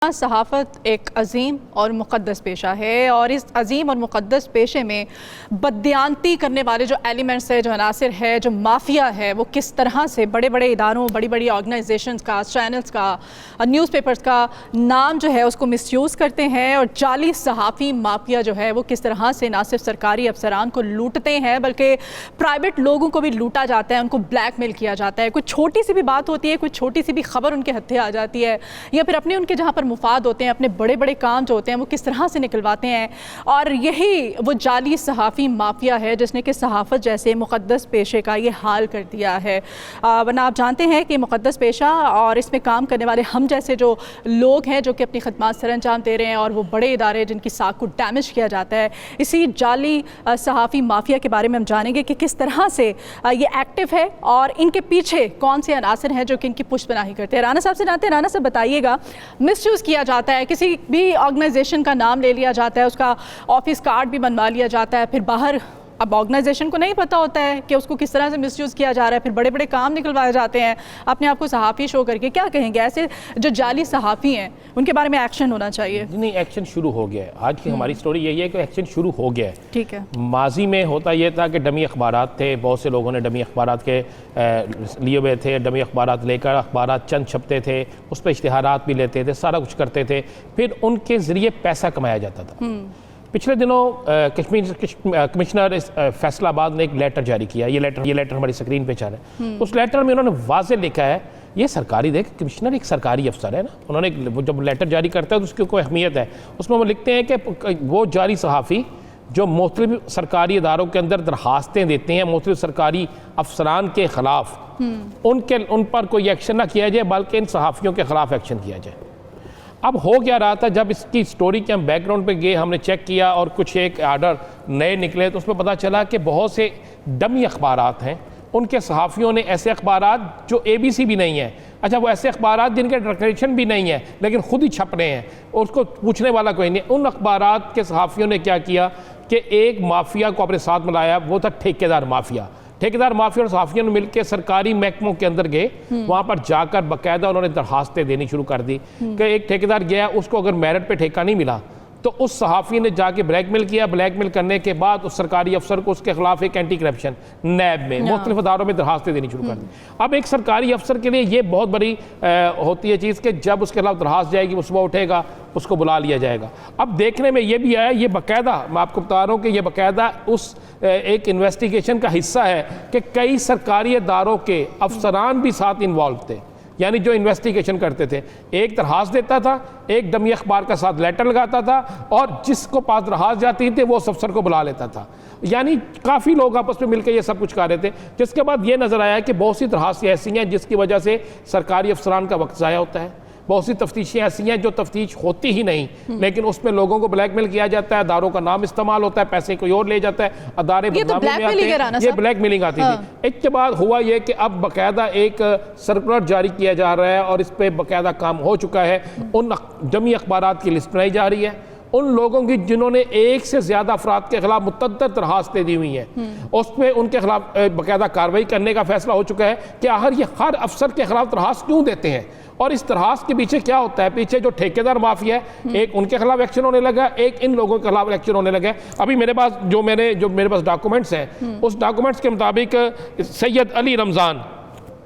सहाफ़त एक अजीम और मुक़द्दस पेशा है और इस अजीम और मुक़द्दस पेशे में बददियानती करने वाले जो एलिमेंट्स है, जो अनासिर है, जो माफिया है, वो किस तरह से बड़े बड़े इदारों, बड़ी बड़ी ऑर्गेनाइजेशंस का, चैनल्स का, न्यूज़पेपर्स का नाम जो है उसको मिसयूज़ करते हैं और जाली सहाफ़ी माफिया जो है वो किस तरह से ना सिर्फ सरकारी अफसरान को लूटते हैं बल्कि प्राइवेट लोगों को भी लूटा जाता है, उनको ब्लैकमेल किया जाता है। कोई छोटी सी भी बात होती है, कोई छोटी सी भी खबर उनके हत्थे आ जाती है या फिर अपने उनके जहाँ पर मुफाद होते हैं, अपने बड़े बड़े काम जो होते हैं वो किस तरह से निकलवाते हैं। और यही वो जाली सहाफ़ी माफिया है जिसने कि सहाफ़त जैसे मुक़द्दस पेशे का ये हाल कर दिया है। वरना आप जानते हैं कि मुक़द्दस पेशा और इसमें काम करने वाले हम जैसे जो लोग हैं जो कि अपनी खदमात सर अंजाम दे रहे हैं और वो बड़े इदारे जिनकी साख को डैमेज किया जाता है, इसी जाली सहाफ़ी माफिया के बारे में हम जानेंगे कि किस तरह से ये एक्टिव है और इनके पीछे कौन से अनासर हैं जो कि इनकी पुष्टपनाही करते हैं। राना साहब से जानते हैं। राना साहब बताइएगा, मिसयूज़ किया जाता है, किसी भी ऑर्गेनाइजेशन का नाम ले लिया जाता है, उसका ऑफिस कार्ड भी बनवा लिया जाता है, फिर बाहर अब ऑर्गेनाइजेशन को नहीं पता होता है कि उसको किस तरह से मिसयूज़ किया जा रहा है, फिर बड़े बड़े काम निकलवाए जाते हैं अपने आप को सहाफ़ी शो करके। क्या कहेंगे ऐसे जो जाली सहाफ़ी हैं उनके बारे में एक्शन होना चाहिए? नहीं, एक्शन शुरू हो गया है। आज की हमारी स्टोरी यही है कि एक्शन शुरू हो गया है। ठीक है। माजी में होता यह था कि डमी अखबारात थे, बहुत से लोगों ने डमी अखबारात के लिए हुए थे, डमी अखबारात लेकर अखबारात चंद छपते थे, उस पर इश्तिहारात भी लेते थे, सारा कुछ करते थे, फिर उनके ज़रिए पैसा कमाया जाता था। पिछले दिनों कमिश्नर फैसलाबाद ने एक लेटर जारी किया। ये लेटर हमारी स्क्रीन पे चल रहा है। उस लेटर में उन्होंने वाज़े लिखा है, ये सरकारी कमिश्नर एक सरकारी अफसर है ना, उन्होंने जब लेटर जारी करता है तो उसकी कोई अहमियत है। उसमें वो लिखते हैं कि वो जाली सहाफ़ी जो मुख्तलिफ सरकारी इदारों के अंदर दरखास्तें देते हैं मुख्तलिफ सरकारी अफसरान के ख़िलाफ़, उन पर कोई एक्शन ना किया जाए बल्कि इन सहाफ़ियों के ख़िलाफ़ एक्शन किया जाए। अब हो क्या रहा था, जब इसकी स्टोरी के हम बैकग्राउंड पे गए, हमने चेक किया और कुछ एक आर्डर नए निकले तो उसमें पता चला कि बहुत से डमी अखबारात हैं, उनके सहाफ़ियों ने ऐसे अखबारात जो ABC भी नहीं है, अच्छा वो ऐसे अखबारात जिनके डिक्लेरेशन भी नहीं है लेकिन ख़ुद ही छप रहे हैं और उसको पूछने वाला कोई नहीं, उन अखबारात के सहाफ़ियों ने क्या किया कि एक माफिया को अपने साथ मिलाया, वो था ठेकेदार माफिया। ठेकेदार माफिया और सहाफ़ियों ने मिलकर सरकारी महकमों के अंदर गए, वहाँ पर जाकर बाकायदा उन्होंने दरखास्तें देनी शुरू कर दी कि एक ठेकेदार गया, उसको अगर मेरिट पे ठेका नहीं मिला तो उस सहाफ़ी ने जाके ब्लैकमेल किया। ब्लैकमेल करने के बाद उस सरकारी अफसर को उसके खिलाफ एक एंटी करप्शन नैब में मुख्तलिफ अदारों में दरखास्तें देनी शुरू कर दी। अब एक सरकारी अफसर के लिए ये बहुत बड़ी होती है चीज़ कि जब उसके खिलाफ दरखास्त जाएगी वो सुबह उठेगा, उसको बुला लिया जाएगा। अब देखने में ये भी आया, ये बाकायदा मैं आपको बता रहा हूँ कि ये बाकायदा उस एक इन्वेस्टिगेशन का हिस्सा है कि कई सरकारी इदारों के अफसरान भी साथ इन्वॉल्व थे, यानी जो इन्वेस्टिगेशन करते थे। एक दरखास्त देता था, एक डमी अखबार का साथ लेटर लगाता था और जिसको पास दरखास्त जाती थी वो उस अफसर को बुला लेता था। यानी काफ़ी लोग आपस में मिलकर ये सब कुछ कर रहे थे, जिसके बाद ये नज़र आया कि बहुत सी दरखास्तें ऐसी हैं जिसकी वजह से सरकारी अफसरान का वक्त ज़ाया होता है। बहुत सी तफ्तीशें ऐसी हैं जो तफ्तीश होती ही नहीं लेकिन उसमें लोगों को ब्लैकमेल किया जाता है, अदारों का नाम इस्तेमाल होता है, पैसे कोई और ले जाता है, अदारे बदनामी में आते हैं। ये ब्लैकमेलिंग आती थी। इसके बाद हुआ ये कि अब बाकायदा एक सर्कुलर जारी किया जा रहा है और इस पर बाकायदा काम हो चुका है। उन जमी अखबारात की लिस्ट बनाई जा रही है, उन लोगों की जिन्होंने एक से ज़्यादा अफराद के खिलाफ मुतअद्दिद दरखास्तें दी हुई हैं, उसमें उनके खिलाफ बाकायदा कार्रवाई करने का फैसला हो चुका है कि आखिर ये हर अफसर के खिलाफ दरखास्त क्यों देते हैं और इस दरखास्त के पीछे क्या होता है। पीछे जो ठेकेदार माफिया है, एक उनके खिलाफ एक्शन होने लगा, एक इन लोगों के खिलाफ एक्शन होने लगा। अभी मेरे पास जो मेरे पास डॉक्यूमेंट्स हैं, उस डॉक्यूमेंट्स के मुताबिक सैयद अली रमज़ान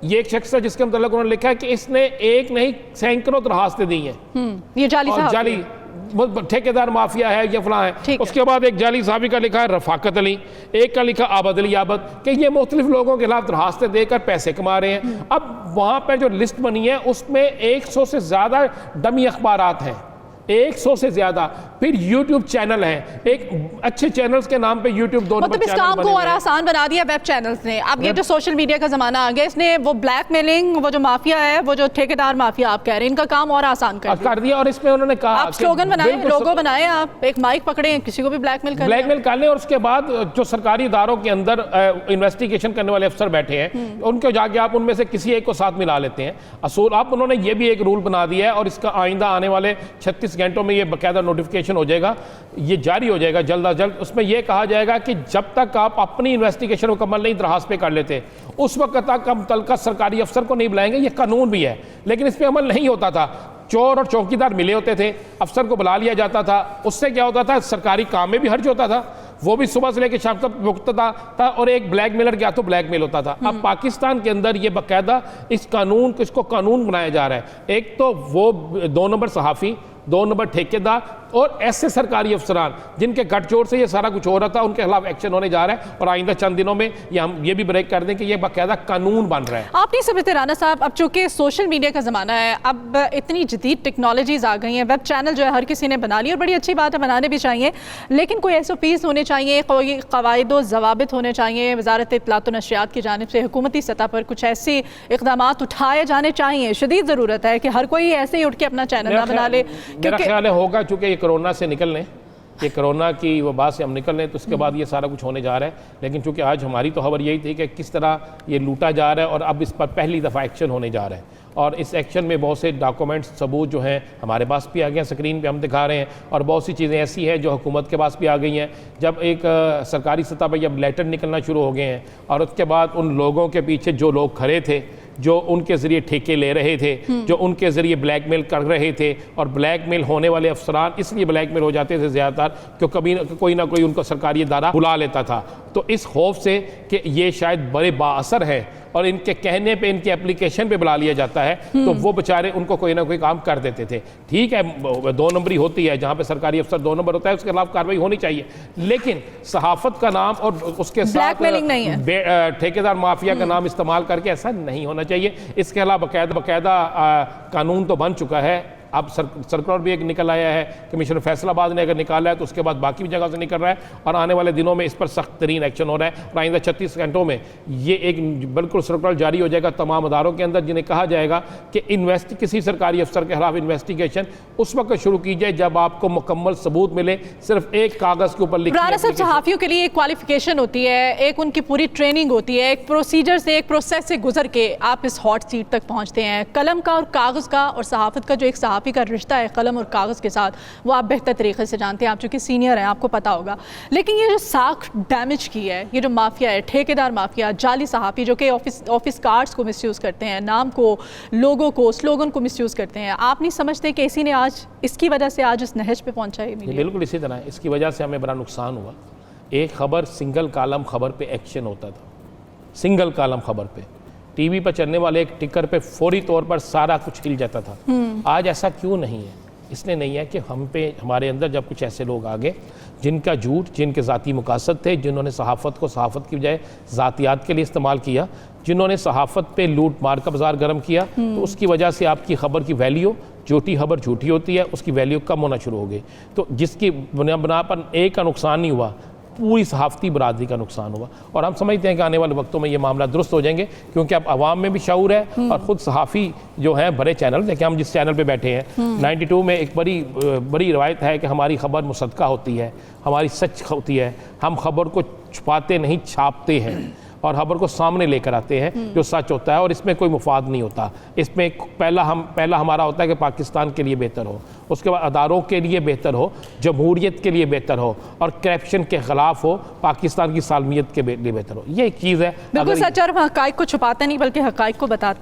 ये एक शख्स है जिसके मतलब उन्होंने लिखा है कि इसने एक नहीं सैकड़ों दरखास्तें दी हैं। ये जाली ठेकेदार माफिया है, ये फलां है। उसके बाद एक जाली साहबी का लिखा है रफाकत अली, एक का लिखा आबद अली आबद, कि ये मुख्तलिफ लोगों के खिलाफ दरखास्तें देकर पैसे कमा रहे हैं। अब वहाँ पर जो लिस्ट बनी है उसमें 100 से ज़्यादा डमी अखबारात हैं, 100 से ज़्यादा। फिर YouTube चैनल हैं, एक अच्छे चैनल्स के नाम पे YouTube दो मतलब इस काम को और आसान बना दिया वेब चैनल्स ने। अब ये जो सोशल मीडिया का ज़माना आ गया, इसने वो ब्लैकमेलिंग, वो जो माफिया है, वो जो ठेकेदार माफिया आप कह रहे हैं, इनका काम और आसान कर दिया। और इसमें उन्होंने कहा आप स्लोगन बनाए, लोगो बनाए, आप एक माइक पकड़े, किसी को भी ब्लैकमेल कर लें। और उसके बाद जो सरकारी इदारों के अंदर इन्वेस्टिगेशन करने वाले अफसर बैठे हैं उनको जाके आप उनमें से किसी एक को साथ मिला लेते हैं। असूल आप उन्होंने ये भी एक रूल बना दिया है और इसका आइंदा आने वाले 36 घंटों में ये बाकायदा नोटिफिकेशन हो जाएगा, ये जारी हो जाएगा जल्द अज जल्द। उसमें यह कहा जाएगा कि जब तक आप अपनी इन्वेस्टिगेशन मुकम्मल नहीं दरखास्त पे कर लेते उस वक्त तक हम मुतल्लिका सरकारी अफसर को नहीं बुलाएंगे। ये कानून भी है लेकिन इस पर अमल नहीं होता था। चोर और चौकीदार मिले होते थे, अफसर को बुला लिया जाता था, उससे क्या होता था, सरकारी काम में भी हर्ज होता था, वो भी सुबह से लेकर शाम तक भुगतता था और एक ब्लैकमेलर गया तो ब्लैकमेल होता था। अब पाकिस्तान के अंदर ये बाकायदा इसको कानून बनाया जा रहा है। एक तो वो 2 नंबर सहाफ़ी, 2 नंबर ठेकेदार और ऐसे सरकारी अफसरान जिनके गठजोड़ से ये सारा कुछ हो रहा था, उनके खिलाफ एक्शन होने जा रहा है और आइंदा चंद दिनों में हम ये भी ब्रेक कर दें कि ये बाकायदा कानून बन रहा है। आप नहीं समझते राना साहब, अब चूंकि सोशल मीडिया का ज़माना है, अब इतनी जदीद टेक्नोलॉजीज़ आ गई हैं, वेब चैनल जो है हर किसी ने बना ली और बड़ी अच्छी बात है, बनाने भी चाहिए, लेकिन कोई SOPs होने चाहिए, कोई कवायद व ज़वाबित होने चाहिए, वजारत इत्तलात व नशरियात की जानिब से हुकूमती सतह पर कुछ ऐसे इक़दाम उठाए जाने चाहिए। शदीद ज़रूरत है कि हर कोई ऐसे ही उठ के अपना चैनल ना बना ले, मेरा ख्याल होगा चूंकि ये कोरोना से निकल लें, ये कोरोना की वबा से हम निकल लें तो उसके बाद ये सारा कुछ होने जा रहा है। लेकिन चूंकि आज हमारी तो खबर यही थी कि किस तरह ये लूटा जा रहा है और अब इस पर पहली दफ़ा एक्शन होने जा रहा है और इस एक्शन में बहुत से डॉक्यूमेंट्स, सबूत जो हैं हमारे पास भी आ गए हैं, स्क्रीन पे हम दिखा रहे हैं और बहुत सी चीज़ें ऐसी हैं जो हुकूमत के पास भी आ गई हैं। जब एक सरकारी सतह पर जब लेटर निकलना शुरू हो गए हैं और उसके बाद उन लोगों के पीछे जो लोग खड़े थे, जो उनके ज़रिए ठेके ले रहे थे, जो उनके ज़रिए ब्लैकमेल कर रहे थे और ब्लैकमेल होने वाले अफसरान इसलिए ब्लैकमेल हो जाते थे ज़्यादातर क्योंकि कभी कोई ना कोई उनको सरकारी इदारा बुला लेता था, तो इस खौफ से कि ये शायद बड़े बाअसर है और इनके कहने पे, इनके एप्लीकेशन पे बुला लिया जाता है, तो वो बेचारे उनको कोई ना कोई काम कर देते थे। ठीक है, 2 नंबरी होती है, जहाँ पे सरकारी अफसर 2 नंबर होता है उसके खिलाफ कार्रवाई होनी चाहिए, लेकिन सहाफ़त का नाम और उसके साथ ठेकेदार माफिया का नाम इस्तेमाल करके ऐसा नहीं होना चाहिए। इसके अलावा बाकायदा कानून तो बन चुका है। अब सर्कुलर भी एक निकल आया है, कमिश्नर फैसलाबाद ने अगर निकाला है तो उसके बाद बाकी भी जगह से निकल रहा है और आने वाले दिनों में इस पर सख्त तरीन एक्शन हो रहा है और आइंदा 36 घंटों में ये एक बिल्कुल सर्कुलर जारी हो जाएगा तमाम अदारों के अंदर, जिन्हें कहा जाएगा कि किसी सरकारी अफसर के खिलाफ इन्वेस्टिगेशन उस वक्त शुरू की जाए जब आपको मुकम्मल सबूत मिले, सिर्फ एक कागज़ के ऊपर लिखी। सहाफ़ियों के लिए एक क्वालिफिकेशन होती है, एक उनकी पूरी ट्रेनिंग होती है, एक प्रोसीजर से, एक प्रोसेस से गुजर के आप इस हॉट सीट तक पहुँचते हैं। कलम का और कागज़ का और सहाफ़त का जो एक सहाफ़ी का रिश्ता है कलम और कागज़ के साथ, वो आप बेहतर तरीके से जानते हैं, आप चूँकि सीनियर हैं, आपको पता होगा। लेकिन ये जो साख डैमेज की है, ये जो माफिया है, ठेकेदार माफिया, जाली सहाफ़ी जो कि ऑफिस कार्ड्स को मिसयूज़ करते हैं, नाम को, लोगों को, स्लोगन को मिसयूज़ करते हैं, आप नहीं समझते कि इसी ने आज, इसकी वजह से आज इस नहज पे पहुँचा है? बिल्कुल इसी तरह इसकी वजह से हमें बड़ा नुकसान हुआ। एक खबर, सिंगल कॉलम खबर पे एक्शन होता था, सिंगल कॉलम खबर पे, टीवी पर चलने वाले एक टिकर पे फौरी तौर पर सारा कुछ हिल जाता था। आज ऐसा क्यों नहीं है? इसलिए नहीं है कि हमारे अंदर जब कुछ ऐसे लोग आ गए जिनका झूठ, जिनके ज़ाती मकासद थे, जिन्होंने सहाफ़त को सहाफ़त की बजाय ज़ातियात के लिए इस्तेमाल किया, जिन्होंने सहाफ़त पे लूट मार का बाजार गर्म किया, तो उसकी वजह से आपकी ख़बर की वैल्यू, झूठी खबर झूठी होती है, उसकी वैल्यू कम होना शुरू हो गई। तो जिसकी बना पर एक का नुकसान नहीं हुआ, पूरी सहाफ़ती बरादरी का नुकसान हुआ और हम समझते हैं कि आने वाले वक्तों में ये मामला दुरुस्त हो जाएंगे क्योंकि अब आवाम में भी शऊर है और ख़ुद सहाफ़ी जो हैं बड़े चैनल, देखिए हम जिस चैनल पे बैठे हैं 92 में एक बड़ी रवायत है कि हमारी ख़बर मुसद्दक़ा होती है, हमारी सच होती है, हम ख़बर को छुपाते नहीं छापते हैं और खबर को सामने लेकर आते हैं जो सच होता है और इसमें कोई मुफाद नहीं होता। इसमें पहला हमारा होता है कि पाकिस्तान के लिए बेहतर हो, उसके बाद अदारों के लिए बेहतर हो, जमहूरियत के लिए बेहतर हो और करप्शन के ख़िलाफ़ हो, पाकिस्तान की सालमियत के लिए बेहतर हो। ये एक चीज़ है। बिल्कुल सच, और हक़ाइक़ को छुपाते नहीं बल्कि हक़ाइक़ को बताते